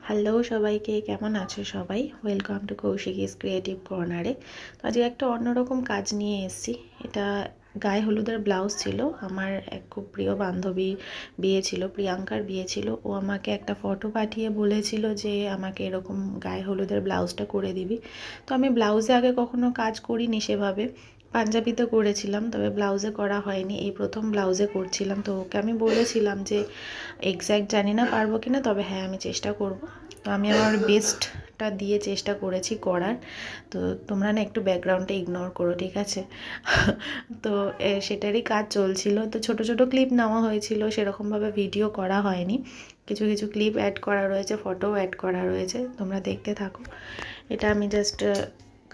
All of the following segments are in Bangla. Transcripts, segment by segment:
হ্যালো সবাইকে, কেমন আছো সবাই? ওয়েলকাম টু কৌশিকীস ক্রিয়েটিভ কর্নারে। তো আজকে একটা অন্যরকম কাজ নিয়ে এসেছি। এটা গায়ে হলুদের ব্লাউজ ছিল। আমার এক খুব প্রিয় বান্ধবী বিয়ে ছিল, প্রিয়াঙ্কার বিয়ে ছিল। ও আমাকে একটা ফটো পাঠিয়ে বলেছিল যে আমাকে এরকম গায়ে হলুদের ব্লাউজটা করে দিবি। তো আমি ব্লাউজে আগে কখনো কাজ করিনি সেভাবে। পাঞ্জাবিতে করেছিলাম, তবে ব্লাউজে করা হয়নি। এই প্রথম ব্লাউজে করছিলাম। তো ওকে আমি বলেছিলাম যে এক্স্যাক্ট জানি না পারবো কিনা, তবে হ্যাঁ আমি চেষ্টা করব। তো আমি আমার বেস্টটা দিয়ে চেষ্টা করেছি করার। তো তোমরা না একটু ব্যাকগ্রাউন্ডটা ইগনোর করো, ঠিক আছে? তো সেটারই কাজ চলছিল। তো ছোট ছোট ক্লিপ নেওয়া হয়েছিল, সেরকমভাবে ভিডিও করা হয়নি। কিছু কিছু ক্লিপ অ্যাড করা রয়েছে, ফটোও অ্যাড করা রয়েছে, তোমরা দেখতে থাকো। এটা আমি জাস্ট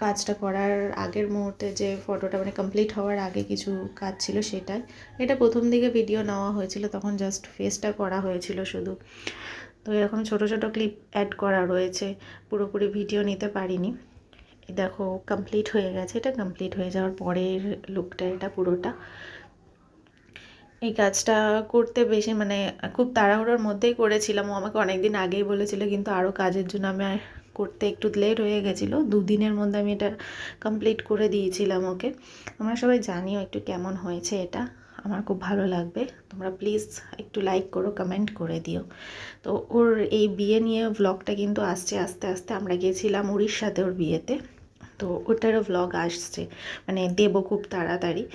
কাজটা করার আগের মুহূর্তে যে ফটোটা মানে কমপ্লিট হওয়ার আগে কিছু কাজ ছিল সেটাই। এটা প্রথম দিকে ভিডিও নেওয়া হয়েছিল, তখন জাস্ট ফেসটা করা হয়েছিল শুধু। তো এরকম ছোট ছোট ক্লিপ অ্যাড করা রয়েছে, পুরোপুরি ভিডিও নিতে পারিনি। দেখো কমপ্লিট হয়ে গেছে। এটা কমপ্লিট হয়ে যাওয়ার পরের লুকটা এটা পুরোটা। এই কাজটা করতে বেশি মানে খুব তাড়াহুড়োর মধ্যেই করেছিলাম। ও আমাকে অনেক দিন আগেই বলেছিল, কিন্তু আরও কাজের জন্য আমি করতে একটু লেট হয়ে গেছিলো। 2 দিনের মধ্যে আমি এটা কমপ্লিট করে দিয়েছিলাম ওকে। আমরা সবাই জানিও একটু কেমন হয়েছে এটা। আমার খুব ভালো লাগবে। তোমরা প্লিজ একটু লাইক করো, কমেন্ট করে দিও। তো ওর এই বিয়ে নিয়ে ভ্লগটা কিন্তু আসছে আস্তে আস্তে। আমরা গিয়েছিলাম উড়িষ্যাতে ওর বিয়েতে। তো ওটারও ভ্লগ আসছে, মানে দেবো খুব তাড়াতাড়ি।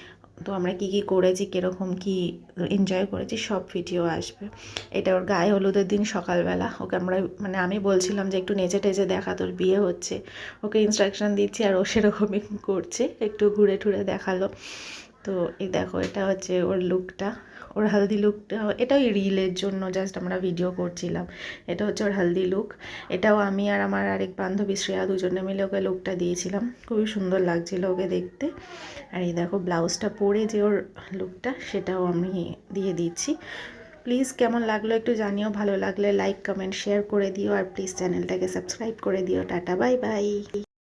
তো আমরা কী কী করেছি, কীরকম কী এনজয় করেছি, সব ভিডিও আসবে। এটা ওর গায়ে হলুদের দিন সকালবেলা ওকে আমরা মানে আমি বলছিলাম যে একটু নেচে টেচে দেখা, তোর বিয়ে হচ্ছে। ওকে ইনস্ট্রাকশন দিচ্ছি আর ও সেরকমই করছে, একটু ঘুরে ঠুরে দেখালো। তো এই দেখো, এটা হচ্ছে ওর লুকটা, ওর হলদি লুকটা। এটাও রিলের জন্য জাস্ট আমরা ভিডিও করছিলাম। এটা হচ্ছে ওর হলদি লুক। এটাও আমি আর আমার আরেক বান্ধবী শ্রেয়া দুজনে মিলে ওকে লুকটা দিয়েছিলাম। খুবই সুন্দর লাগছিল ওকে দেখতে। আর এই দেখো ব্লাউজটা পরে যে ওর লুকটা, সেটাও আমি দিয়ে দিচ্ছি। প্লিজ কেমন লাগলো একটু জানিও। ভালো লাগলে লাইক কমেন্ট শেয়ার করে দিও, আর প্লিজ চ্যানেলটাকে সাবস্ক্রাইব করে দিও। Tata, bye bye.